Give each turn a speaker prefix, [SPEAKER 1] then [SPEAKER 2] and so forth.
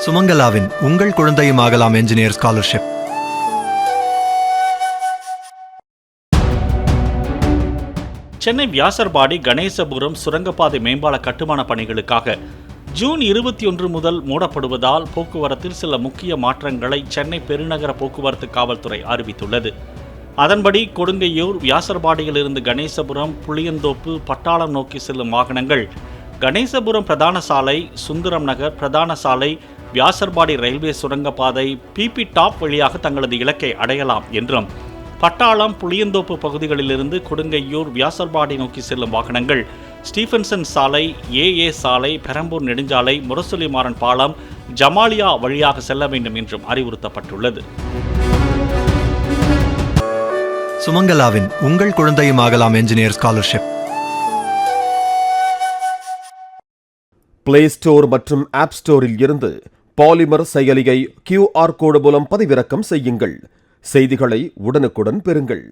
[SPEAKER 1] சுமங்கலாவின் உங்கள் குழந்தையும் ஆகலாம் என்ஜினியர் ஸ்காலர்ஷிப்.
[SPEAKER 2] சென்னை வியாசர்பாடி கணேசபுரம் சுரங்கப்பாதை மேம்பால கட்டுமான பணிகளுக்காக ஜூன் 21 முதல் மூடப்படுவதால் போக்குவரத்தில் சில முக்கிய மாற்றங்களை சென்னை பெருநகர போக்குவரத்து காவல்துறை அறிவித்துள்ளது. அதன்படி கொடுங்கையூர் வியாசர்பாடியிலிருந்து கணேசபுரம், புளியந்தோப்பு, பட்டாளம் நோக்கி செல்லும் வாகனங்கள் கணேசபுரம் பிரதான சாலை, சுந்தரம் நகர் பிரதான சாலை, வியாசர்பாடி ரயில்வே சுரங்கப்பாதை, பிபி டாப் வழியாக தங்களது இலக்கை அடையலாம் என்றும், பட்டாளம், புளியந்தோப்பு பகுதிகளிலிருந்து கொடுங்கையூர், வியாசர்பாடி நோக்கி செல்லும் வாகனங்கள் ஸ்டீபன்சன் சாலை, ஏஏ சாலை, பெரம்பூர் நெடுஞ்சாலை, முரசொலிமாறன் பாலம், ஜமாலியா வழியாக செல்ல வேண்டும் என்றும் அறிவுறுத்தப்பட்டுள்ளது.
[SPEAKER 1] சுமங்கலாவின் உங்கள் குழந்தையும் ஆகலாம் என்ஜினியர் ஸ்காலர்ஷிப்.
[SPEAKER 3] பிளே ஸ்டோர் மற்றும் ஆப் ஸ்டோரில் இருந்து பாலிமர் செயலியை QR கோடு மூலம் பதிவிறக்கம் செய்யுங்கள். செய்திகளை உடனுக்குடன் பெறுங்கள்.